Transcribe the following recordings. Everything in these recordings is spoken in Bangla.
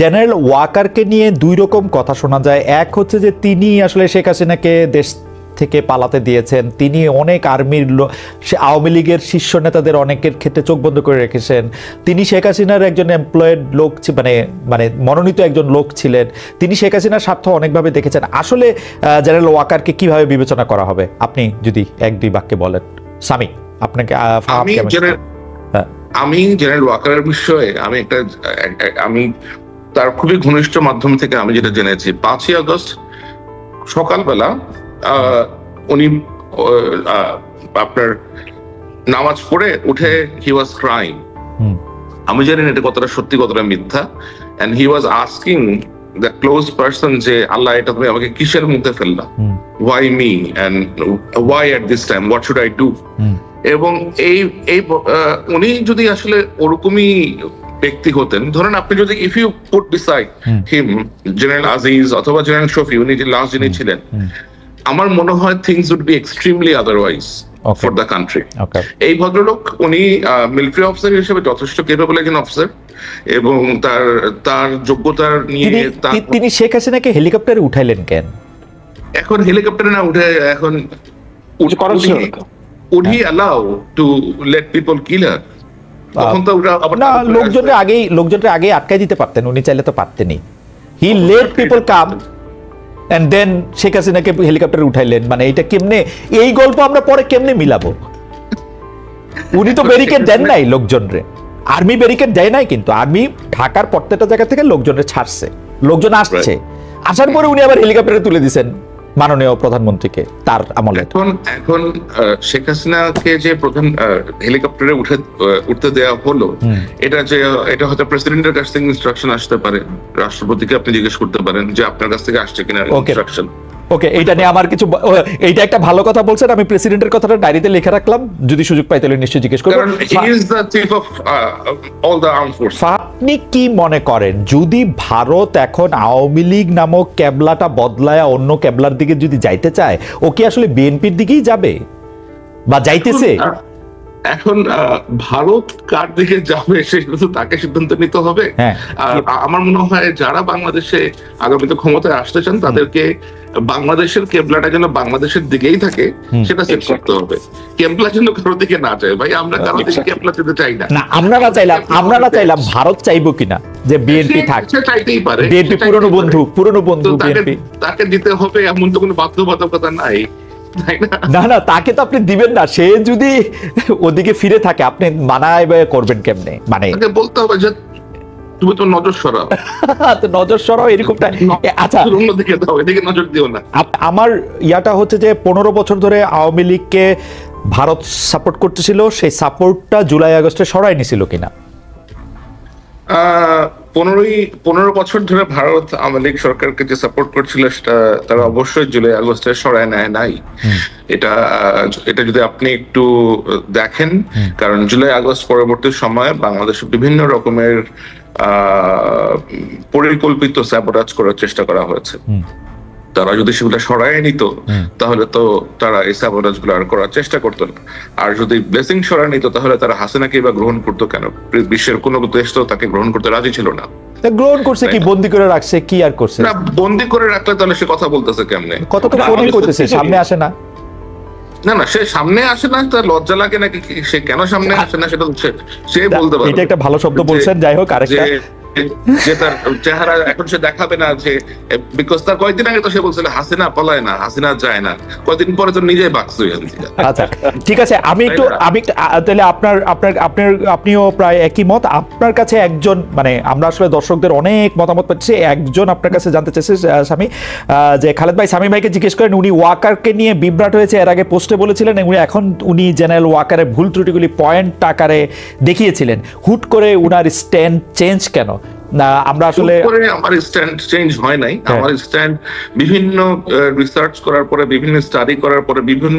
জেনারেল ওয়াকারকে নিয়ে দুই রকম কথা শোনা যায়। এক হচ্ছে যে তিনি আসলে শেখ হাসিনাকে দেশ থেকে পালাতে দিয়েছেন, তিনি অনেক আর্মির আওয়ামী লীগের শীর্ষ নেতাদের অনেকের ক্ষেত্রে চোখ বন্ধ করে রেখেছেন, তিনি শেখ হাসিনার একজন এমপ্লয়েড লোক, মানে মানে মনোনীত একজন লোক ছিলেন, তিনি শেখ হাসিনার স্বার্থ অনেকভাবে দেখেছেন। আসলে জেনারেল ওয়াকারকে কিভাবে বিবেচনা করা হবে, আপনি যদি এক দুই বাক্যে বলেন। সামি, আপনাকে আমি জেনারেল ওয়াকারের বিষয়ে আমি তার খুবই ঘনিষ্ঠ মাধ্যম থেকে আমি যেটা জেনেছি, 5ই আগস্ট সকালবেলা উনি আপনার নামাজ পড়ে উঠে হি ওয়াজ ক্রাইং। আমি জানি না এটা কতটা সত্যি কতটা মিথ্যা, and he was asking the close person যে আল্লাহ এটা তুমি আমাকে কিসের মধ্যে ফেললা, why me and why at this time, what should I do. এবং এই উনি যদি আসলে ওরকমই ব্যক্তি হতেন, ধরেন আপনি যদি if you put beside him general Aziz অথবা জেনারেল শফি, উনি যে লাস্ট যিনি ছিলেন, আমার মনে হয় things would be extremely otherwise for the country. এই ভদ্রলোক উনি মিলিটারি অফিসার হিসেবে যথেষ্ট কেপেবল একজন অফিসার, এবং তার যোগ্যতার নিয়ে তিনি শেখ হাসিনাকে হেলিকপ্টারে উঠাইলেন কেন? এখন হেলিকপ্টারে না উঠে এখন would he allow to let people kill her? না, লোকজনের আগেই আটকাই দিতে পারতেন, উনি চাইলে তো পারতেনই। He let people come and then Sheikh হাসিনাকে হেলিকপ্টারে উঠাইলেন, মানে এটা কেমনে, এই গল্প আমরা পরে কেমনে মিলাবো? উনি তো ব্যারিকেড দেন নাই লোকজনরে, আর্মি ব্যারিকেড দেয় নাই, কিন্তু আর্মি ঢাকার প্রত্যেকটা জায়গা থেকে লোকজনের ছাড়ছে, লোকজন আসছে, আসার পরে উনি আবার হেলিকপ্টারে তুলে দিয়েছেন মাননীয় প্রধানমন্ত্রীকে তার আমলে। এখন শেখ হাসিনাকে যে প্রধান হেলিকপ্টারে উঠতে দেওয়া হলো, এটা হয়তো প্রেসিডেন্টের কাছ থেকে ইনস্ট্রাকশন আসতে পারে, রাষ্ট্রপতিকে আপনি জিজ্ঞেস করতে পারেন যে আপনার কাছ থেকে আসছে কিনা ইনস্ট্রাকশন। ওকে, এইটা নিয়ে আমার কিছু, এইটা একটা ভালো কথা বলছেন, আমি প্রেসিডেন্টের কথাটা ডায়েরিতে লিখে রাখলাম, যদি সুযোগ পাই তাহলে নিশ্চয়ই জিজ্ঞেস করব। আপনি কি মনে করেন যদি ভারত এখন আওয়ামী লীগ নামক ক্যাবলাটা বদলায় অন্য ক্যাবলার দিকে যদি যাইতে চায়, ও কি আসলে বিএনপির দিকেই যাবে বা যাইতেছে? এখন ভারত কার দিকে যাবে সেটা তো তাকে সিদ্ধান্ত নিতে হবে। আর আমার মনে হয় যারা বাংলাদেশে আগামীতে ক্ষমতায় আসতে চান তাদেরকে বাংলাদেশের কেবলাটা যেন বাংলাদেশের দিকেই থাকে সেটা সেট করতে হবে, কেবলা যেন কারোর দিকে না যায়। ভাই আমরা কারোর দিকে কেবলা যেতে চাই না। আমরা চাইলাম ভারত চাইবো কিনা যে বিএনপি থাকবে, চাইতেই পারে, বিএনপি পুরনো বন্ধু বিএনপি, তাকে দিতে হবে এমন তো কোনো বাধ্যবাধকতা নাই। না, তাকে তো আপনি দিবেন না, সে যদি ওদিকে ফিরে থাকে আপনি মানায় করবেন কেমনে? মানে বলতে হবে যে তুমি তো নজর সরাও, নজর সরাও এরকমটা। আচ্ছা, অন্যদিকে দাও, এদিকে নজর দিও না। আমার ইয়াটা হচ্ছে যে 15 বছর ধরে আওয়ামী লীগকে ভারত সাপোর্ট করতেছিল, সেই সাপোর্টটা জুলাই আগস্টে সরাই নিছিল কিনা? 15 বছর ধরে ভারত আওয়ামী লীগ সরকারকে যে সাপোর্ট করছিল সেটা তারা অবশ্যই জুলাই আগস্টে সরায় নেয় নাই। এটা যদি আপনি একটু দেখেন, কারণ জুলাই আগস্ট পরবর্তী সময়ে বাংলাদেশে বিভিন্ন রকমের পরিকল্পিত স্যাবোটাজ করার চেষ্টা করা হয়েছে। তারা যদি সেগুলো সরায় নিত তাহলে তো তারা এই স্যাবোটাজ গুলো আর করার চেষ্টা করতো না। আর যদি ব্লেসিং সরায় নিত তাহলে তারা হাসিনাকে বা গ্রহণ করতো কেন? বিশ্বের কোনো দেশ তো তাকে গ্রহণ করতে রাজি ছিল না। গ্রহণ করছে কি, বন্দি করে রাখছে, কি আর করছে? না, বন্দি করে রাখলে তাহলে সে কথা বলতেছে কেমনে? কত তো ফোনই করতেছে, সামনে আসে না। না, সে সামনে আসে না, তার লজ্জা লাগে নাকি? সে কেন সামনে আসে না সেটা সে বলতে পারে। এটা একটা ভালো শব্দ বলছেন। যাই হোক, আরেকটা যে তার চেহারা এখন সে দেখাবে না, যে বিকজ তার কয়েকদিন আগে তো সে বলছিল হাসিনা পলায় না, হাসিনা যায় না, কয়েকদিন পরে তো নিজেই বাক্স হয়ে যাচ্ছে। আচ্ছা, ঠিক আছে, আমি তাহলে আপনিও প্রায় একই মত। আপনার কাছে একজন, মানে আমরা আসলে দর্শকদের অনেক মতামত পাচ্ছি, একজন আপনার কাছে জানতে চাইছে স্বামী, যে খালেদ ভাই সামি ভাইকে জিজ্ঞেস করেন, উনি ওয়াকারকে নিয়ে বিভ্রাট হয়েছে, এর আগে পোস্টে বলেছিলেন, এখন উনি জেনারেল ওয়াকারের ভুল ত্রুটিগুলি পয়েন্ট আকারে দেখিয়েছিলেন, হুট করে উনার স্ট্যান্ড চেঞ্জ কেন? না, আমরা আসলে আমার স্ট্যান্ড চেঞ্জ হয় নাই। আমার স্ট্যান্ড বিভিন্ন রিসার্চ করার পরে, বিভিন্ন স্টাডি করার পরে, বিভিন্ন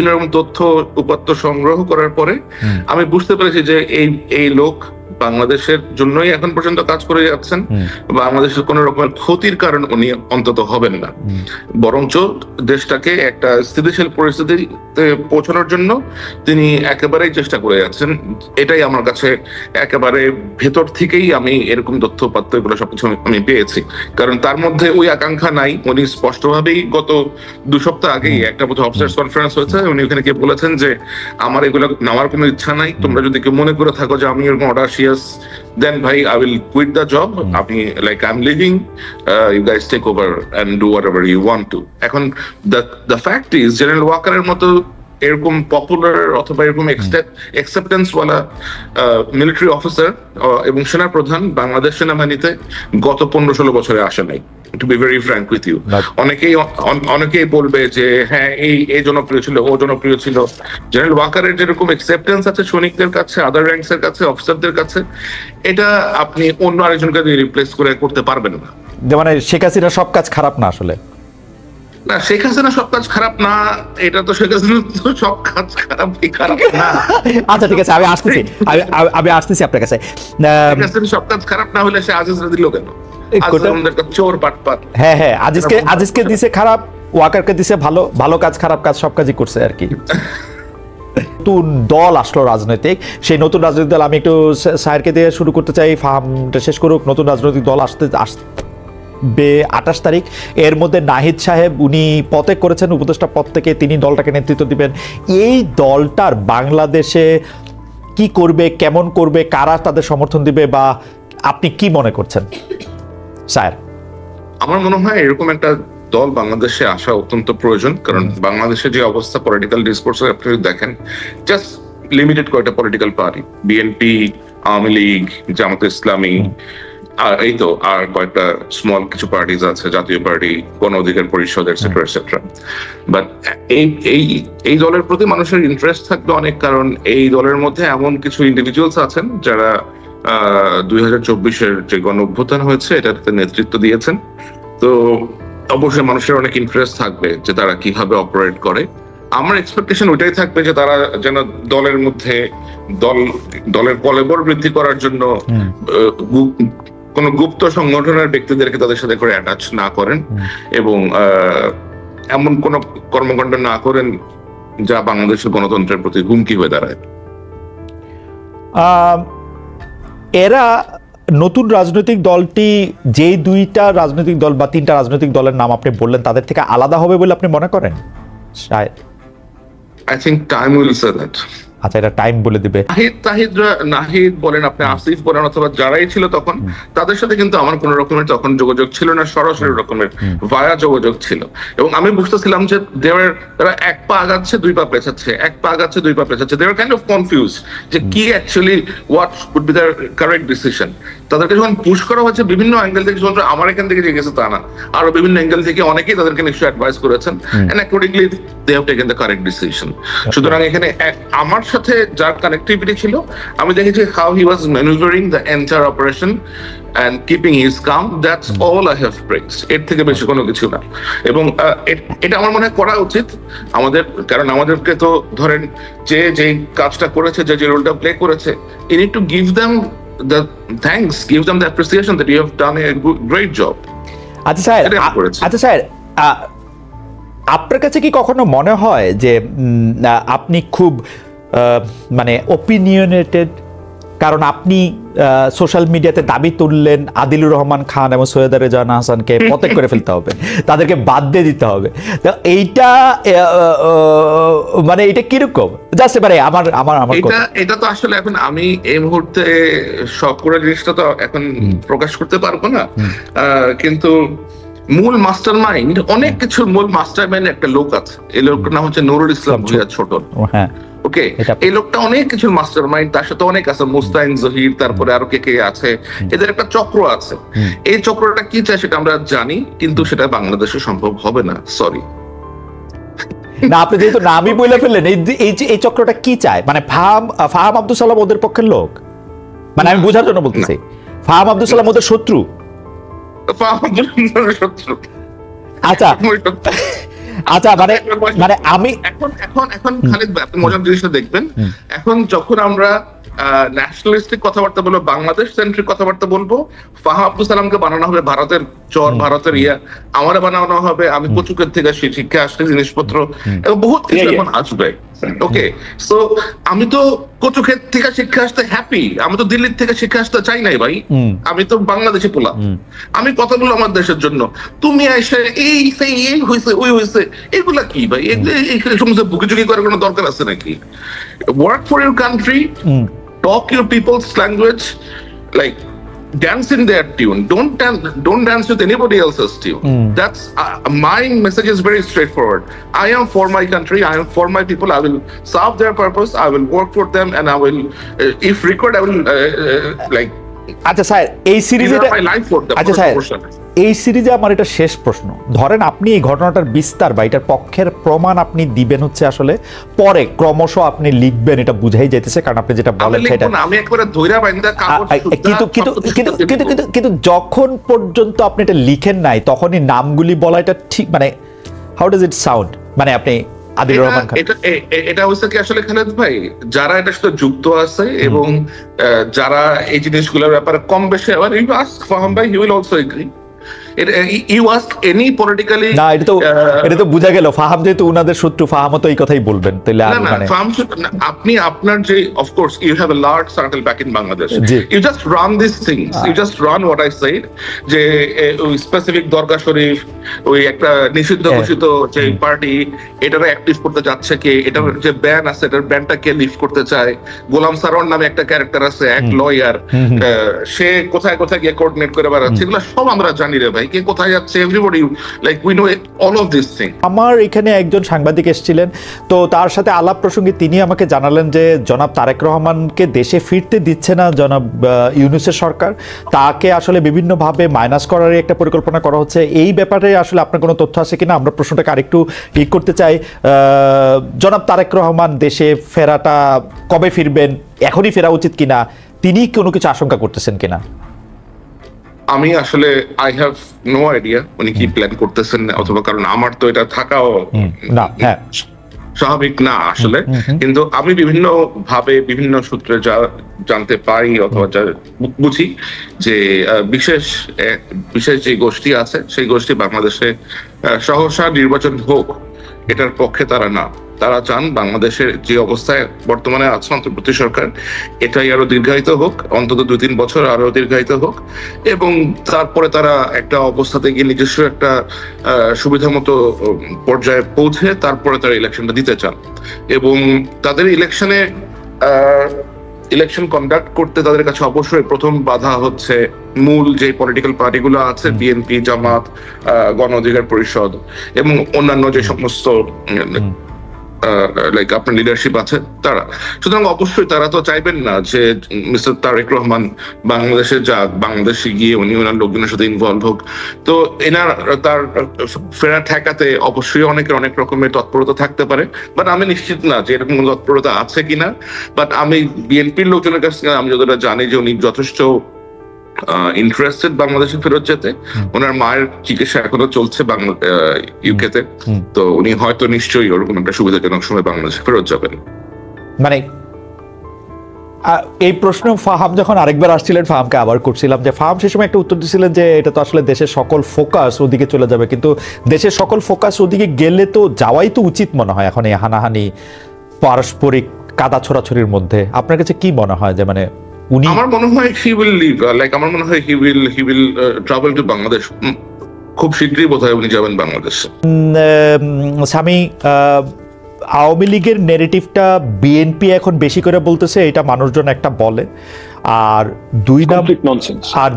রকম তথ্য উপাত্ত সংগ্রহ করার পরে আমি বুঝতে পেরেছি যে এই লোক বাংলাদেশের জন্যই এখন পর্যন্ত কাজ করে যাচ্ছেন। বাংলাদেশের কোন রকমের ক্ষতির কারণ উনি অন্তত হবেন না, বরঞ্চ দেশটাকে একটা স্থিতিশীল পরিস্থিতিতে পৌঁছানোর জন্য তিনি একেবারেই চেষ্টা করে যাচ্ছেন। এটাই আমার কাছে একেবারে ভেতর থেকেই আমি এরকম তথ্য উপাত্ত এগুলো সবকিছু আমি পেয়েছি, কারণ তার মধ্যে ওই আকাঙ্ক্ষা নাই। উনি স্পষ্টভাবেই গত 2 সপ্তাহ আগেই একটা বোধহয় অফিসার্স কনফারেন্স হয়েছে, উনি ওখানে গিয়ে বলেছেন যে আমার এগুলো নেওয়ার কোনো ইচ্ছা নাই, তোমরা যদি কেউ মনে করে থাকো যে আমি এরকম অডাসিয়াস, দেন ভাই I will quit the job, আমি like I am living, you guys take over and do whatever you want to. এখন দ্য ফ্যাক্ট ইজ জেনারেল ওয়াকারের মতো এরকম পপুলার অথবা এরকম অ্যাকসেপ্টেন্স ওয়ালা মিলিটারি অফিসার এবং সেনাপ্রধান বাংলাদেশ সেনাবাহিনীতে গত 15-16 বছরে আসে নাই, to be very frank with you. অনেকেই বলবে যে হ্যাঁ এই জনপ্রিয় ছিল, ও জনপ্রিয় ছিল। জেনারেল ওয়াকারের যেরকম অ্যাকসেপ্টেন্স আছে সৈনিকদের কাছে, আদার র্যাঙ্কস এর কাছে, অফিসারদের কাছে, এটা আপনি অন্য আরেকজনকে রিপ্লেস করে করতে পারবেন না। মানে শেখ হাসিনা সব কাজ খারাপ না আসলে? না, শেখ হাসিনা সব কাজ খারাপ না, এটা তো শেখ হাসিনা তো সব কাজ খারাপ না। আচ্ছা ঠিক আছে, আমি আসতেছি আপনার কাছে। শেখ হাসিনা সব কাজ খারাপ না হলে সে আজিজরা দিল কেন? চোর পাটপাট। হ্যাঁ হ্যাঁ, আজিজকে দিছে খারাপ, ওয়াকারকে দিছে ভালো, ভালো কাজ খারাপ কাজ সব কাজই করছে আর কি। নতুন দল আসলো রাজনৈতিক, সেই নতুন রাজনৈতিক দল আমি একটু স্যারকে দিয়ে শুরু করতে চাই, ফাহামটা শেষ করুক। নতুন রাজনৈতিক দল আসবে 28 তারিখ। এর মধ্যে নাহিদ সাহেব উনি পদত্যাগ করেছেন উপদেষ্টা পদ থেকে, তিনি দলটাকে নেতৃত্ব দিবেন। এই দলটার বাংলাদেশে কি করবে, কেমন করবে, কারা তাদের সমর্থন দিবে, বা আপনি কি মনে করছেন স্যার? আমার মনে হয় এরকম একটা দল বাংলাদেশে আসা অত্যন্ত প্রয়োজন, কারণ বাংলাদেশে যে অবস্থা পলিটিক্যাল ডিসকোর্সে আপনি দেখেন, জাস্ট লিমিটেড কয়েকটা political party, BNP, Awami League, জামাতে ইসলামী, আর এই তো আর কয়েকটা স্মল কিছু পার্টিজ আছে, জাতীয় পার্টি, গণ অধিকার পরিষদ, এটসেট্রা এটসেট্রা। বাট এই দলের প্রতি মানুষের ইন্টারেস্ট থাকবে অনেক, কারণ এই দলের মধ্যে এমন কিছু ইন্ডিভিজুয়ালস আছেন যারা 2024-এর যে গণ অভ্যুত্থান হয়েছে এটাতে নেতৃত্ব দিয়েছেন। তো অবশ্যই মানুষের অনেক ইন্টারেস্ট থাকবে যে তারা কিভাবে অপারেট করে। আমার এক্সপেকটেশন ওইটাই থাকবে যে তারা যেন দলের মধ্যে দলের কলেবর বৃদ্ধি করার জন্য কোন গুপ্ত সংগঠনের ব্যক্তিদেরকে তাদের সাথে করে অ্যাটাচ না করেন, এবং এমন কোন কর্মকাণ্ড না করেন যা বাংলাদেশের গণতন্ত্রের প্রতি হুমকি হয়ে দাঁড়ায়। এরা নতুন রাজনৈতিক দলটি যে 2টা রাজনৈতিক দল বা 3টা রাজনৈতিক দলের নাম আপনি বললেন তাদের থেকে আলাদা হবে বলে আপনি মনে করেন? I think time will say that. আচ্ছা, এটা টাইম বলে দিবে। নাহিদ বলেন, আপনি আসিফ বলেন, অথবা যারাই ছিল তখন, তাদের সাথে কিন্তু আমার কোন রকমের তখন যোগাযোগ ছিল না, সরাসরি রকমের ভায়া যোগাযোগ ছিল। এবং আমি বুঝতেছিলাম যে তারা 1 পা আগাচ্ছে 2 পা পেছাচ্ছে, 1 পা আগাচ্ছে 2 পা পেছাচ্ছে। They are kind of confuse যে কি actually what would be their correct decision. তাদেরকে যখন পুশ করা হচ্ছে বিভিন্ন অ্যাঙ্গেল থেকে, শুধু আমার এখান থেকে যে গেছে তা না, আরো বিভিন্ন অ্যাঙ্গেল থেকে অনেকেই তাদেরকে নিশ্চয়ই অ্যাডভাইস করেছেন, and accordingly they have taken the correct decision. সুতরাং এখানে আমার সাথে যার কানেক্টিভিটি ছিল, আমি দেখেছি how he was manoeuvring the entire operation and keeping his calm. That's all I have praised. এর থেকে বেশি কোনো কিছু না। এবং এটা আমার মনে হয় করা উচিত আমাদের, কারণ আমাদেরকে তো ধরেন যে কাজটা করেছে, যে রোলটা প্লে করেছে, you need to give them the thanks, give them the appreciation that you have done a great job. আচ্ছা স্যার, আপনার কাছে কি কখনো মনে হয় যে আপনি খুব মানে ওপিনিয়নেটেড, কারণ আপনি সোশ্যাল মিডিয়াতে দাবি তুললেন আদিলুর রহমান খান এবং সৈয়দা রেজানা হাসানকে পদত্যাগ করে ফেলতে হবে, তাদেরকে বাদ দিয়ে দিতে হবে, তো এইটা মানে এটা কিরকম? জাস্ট এবারে আমার এটা তো আসলে এখন আমি এই মুহূর্তে সব করে জিনিসটা তো এখন প্রকাশ করতে পারবো না, কিন্তু মূল মাস্টার মাইন্ড, অনেক কিছুর মূল মাস্টার মাইন্ড একটা লোক আছে, এই লোকটার নাম হচ্ছে নুরুল ইসলাম ভূঁইয়া ছোটন। ওকে, এই লোকটা অনেক কিছুর মাস্টার মাইন্ড, তার সাথে অনেক আছে, মুস্তাইন জহির, তারপরে আরো কে আছে, এদের একটা চক্র আছে। এই চক্রটা কি চায় সেটা আমরা জানি, কিন্তু সেটা বাংলাদেশে সম্ভব হবে না, সরি। না, আপনি যেহেতু নামই বলে ফেললেন, এই চক্রটা কি চায়, মানে ফাহাম আব্দুল সালাম ওদের পক্ষের লোক, মানে আমি বোঝার জন্য বলতেছি, ফাহাম আব্দুল সালাম ওদের শত্রু। আচ্ছা, মানে আমি এখন খালিদ ভাই আপনি মজার জিনিসটা দেখবেন, এখন যখন আমরা ন্যাশনালিস্টিক কথাবার্তা বলবো, বাংলাদেশ সেন্ট্রিক কথাবার্তা বলবো, ফাহাম আব্দুল সালামকে বানানো হবে ভারতের চর, ভারতের আমারে বানানো হবে আমি কচুকের থেকে শিক্ষা আসলে জিনিসপত্র এবং বহুত কিছু এখন আসবে। ওকে, সো আমি তো কচুক্ষেত থেকে শিক্ষা আসতে হ্যাপি, আমি তো দিল্লির থেকে শিক্ষা আসতে চাই নাই ভাই, আমি তো বাংলাদেশে পোলা, আমি কথা বলবো আমার দেশের জন্য। তুমি এসে এই সেই এই হয়েছে ওই হয়েছে এগুলা কি ভাই, এই সমস্ত বুকিচুকি করার কোনো দরকার আছে নাকি? Work for your country, talk your people's language, like dance in their tune. Don't dance with anybody else's tune. That's my message is very straightforward. I am for my country, I am for my people, I will serve their purpose, I will work for them, and I will if required I will like আচ্ছা স্যার এই সিরিজে, আচ্ছা স্যার এই সিরিজে আমার এটা শেষ প্রশ্ন, ধরেন আপনি এই ঘটনাটার বিস্তার বা এটার পক্ষের প্রমাণ আপনি দিবেন হচ্ছে আসলে পরে ক্রমশ আপনি লিখবেন, এটা বুঝাই যাইতেছে, কারণ আপনি যেটা বলেন সেটা আমি একবারে ধইরা বাইন্দা কাগজ, কিন্তু যখন পর্যন্ত আপনি এটা লিখেন নাই তখনই নামগুলি বলা এটা ঠিক, মানে হাউ ডাজ ইট সাউন্ড, মানে আপনি আদিলুর রহমান খান, এটা হচ্ছে কি আসলে খালেদ ভাই, যারা এটা সাথে যুক্ত আছে এবং যারা এই জিনিসগুলোর ব্যাপারে কম বেশি, ফাহাম ভাই he will also agree, you ask any politically না, এটা তো বোঝা গেল ফাহাম যেহেতু উনাদের শত্রু, ফাহামও তো এই কথাই বলবেন, তাহলে মানে আপনি আপনার যে of course you have a large circle back in Bangladesh, you just run these things, you just run what I said, যে ওই স্পেসিফিক দরগা শরীফ, ওই একটা নিষিদ্ধ ঘোষিত যে পার্টি এটারে অ্যাক্টিভ করতে যাচ্ছে কে, এটার যে ব্যান আছে এটার ব্যানটা কে লিফট করতে চায়, গোলাম সারোয়ার নামে একটা ক্যারেক্টার আছে, এক লয়ার, সে কোথায় কোথায় গিয়ে কোঅর্ডিনেট করে বেড়াচ্ছে, এগুলো সব আমরা জানি রে ভাই, কে কোথায় যাচ্ছে, everybody like we know all of this thing. আমার এখানে একজন সাংবাদিক এসেছিলেন, তো তার সাথে আলাপ প্রসঙ্গে তিনি আমাকে জানালেন যে জনাব তারেক রহমানকে দেশে ফিরতে দিচ্ছে না জনাব ইউনূসের সরকার, তাকে আসলে বিভিন্নভাবে মাইনাস করার একটা পরিকল্পনা করা হচ্ছে। এই ব্যাপারে আসলে আপনার কোনো তথ্য আছে কিনা? আমরা প্রশ্নটাকে আরেকটু ঠিক করতে চাই, জনাব তারেক রহমান দেশে ফেরাটা কবে ফিরবেন, এখনই ফেরা উচিত কিনা, তিনি কোনো কিছু আশঙ্কা করতেছেন কিনা? আমি আসলে আই হ্যাভ নো আইডিয়া উনি কি প্ল্যান করতেছেন, অথবা কারণ আমার তো এটা থাকাও না স্বাভাবিক না আসলে, কিন্তু আমি বিভিন্ন ভাবে বিভিন্ন সূত্রে যা জানতে পারি অথবা যা বুঝি যে বিশেষ যে গোষ্ঠী আছে সেই গোষ্ঠী বাংলাদেশে সহসা নির্বাচন হোক এটার পক্ষে তারা না, তারা চান বাংলাদেশের যে অবস্থায় বর্তমানে আছে অন্তর্বর্তী সরকার এটাই আরো দীর্ঘায়িত হোক, অন্তত 2-3 বছর আরো দীর্ঘায়িত হোক, এবং তারপরে তারা একটা অবস্থাতে গিয়ে নিজস্ব একটা সুবিধা মতো পর্যায়ে পৌঁছে তারপরে তারা ইলেকশনটা দিতে চান। এবং তাদের ইলেকশন কন্ডাক্ট করতে তাদের কাছে অবশ্যই প্রথম বাধা হচ্ছে মূল যে পলিটিক্যাল পার্টিগুলো আছে, বিএনপি, জামাত, গণ অধিকার পরিষদ এবং অন্যান্য যে সমস্ত লাইক আপনার লিডারশিপ আছে তারা। সুতরাং অবশ্যই তারা তো চাইবেন না যে মিস্টার তারেক রহমান বাংলাদেশে যাক, বাংলাদেশে গিয়ে উনি ওনার লোকজনের সাথে ইনভলভ হোক। তো তার ফেরা ঠেকাতে অবশ্যই অনেকের অনেক রকমের তৎপরতা থাকতে পারে, বাট আমি নিশ্চিত না যে এরকম তৎপরতা আছে কিনা। বাট আমি বিএনপির লোকজনের কাছ থেকে আমি যতটা জানি যে উনি যথেষ্ট ইন্টারেস্টেড বাংলাদেশে ফেরত যেতে, ওনার মায়ের চিকিৎসা এখনো চলছে ইউকেতে, তো উনি হয়তো নিশ্চয়ই ওরকম একটা সুবিধাজনক সময় বাংলাদেশে ফেরত যাবেন। মানে এই প্রশ্ন ফাহাম যখন আরেকবার আসছিলেন ফাহামকে আবার করছিলাম, যে ফাহাম সে সময় একটা উত্তর দিয়েছিলেন যে এটা তো আসলে দেশের সকল ফোকাস ওদিকে চলে যাবে, কিন্তু দেশের সকল ফোকাস ওদিকে গেলে তো যাওয়াই তো উচিত মনে হয় এখন এই হানাহানি পারস্পরিক কাদা ছোড়াছড়ির মধ্যে। আপনার কাছে কি মনে হয় যে মানে আমার মনে হয় হি উইল লিভ, লাইক আমার মনে হয় he will travel to Bangladesh, খুব শীঘ্রই বোধহয় উনি যাবেন বাংলাদেশে। স্বামী আওয়ামী লীগের নেগেটিভটা বিএনপি এখন বেশি করে বলতেছে, এটা মানুষজন একটা বলে। আর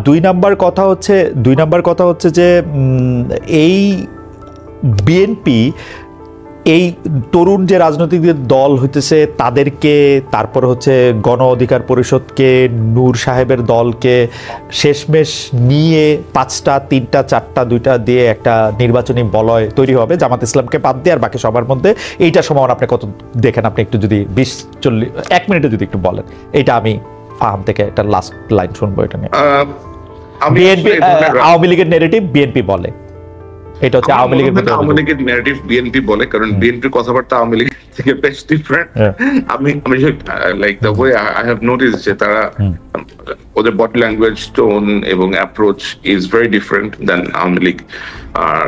দুই নাম্বার কথা হচ্ছে যে এই বিএনপি এই তরুণ যে রাজনৈতিক দল হইতেছে তাদেরকে, তারপর হচ্ছে গণ অধিকার পরিষদকে, নূর সাহেবের দলকে শেষমেশ নিয়ে 5টা 3টা 4টা 2টা দিয়ে একটা নির্বাচনী বলয় তৈরি হবে জামাত ইসলামকে বাদ দিয়ে, আর বাকি সবার মধ্যে। এইটা সমান আপনি কত দেখেন? আপনি একটু যদি 20-40 1 মিনিটে যদি একটু বলেন, এটা আমি ফাহাম থেকে একটা লাস্ট লাইন শুনবো এটা নিয়ে। আওয়ামী লীগের নেগেটিভ বিএনপি বলে এটা হচ্ছে আওয়ামী লীগের প্রতি আওয়ামী লীগের ন্যারেটিভ বিএনপি বলে, কারণ বিএনপির কথাবার্তা আওয়ামী লীগ থেকে বেশ ডিফারেন্ট। আমি like the way I have notice যে তারা ওদের বডি ল্যাঙ্গুয়েজ, টোন এবং অ্যাপ্রোচ ইজ ভেরি ডিফারেন্ট দেন আওয়ামী লীগ। আর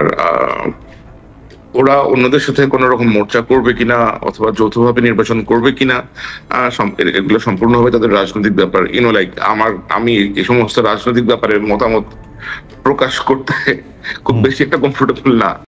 ওরা অন্যদের সাথে কোন রকম মোর্চা করবে কিনা অথবা যৌথভাবে নির্বাচন করবে কিনা, এগুলো সম্পূর্ণভাবে তাদের রাজনৈতিক ব্যাপার। লাইক আমি এই সমস্ত রাজনৈতিক ব্যাপারে মতামত প্রকাশ করতে খুব বেশি একটা কমফোর্টেবল না।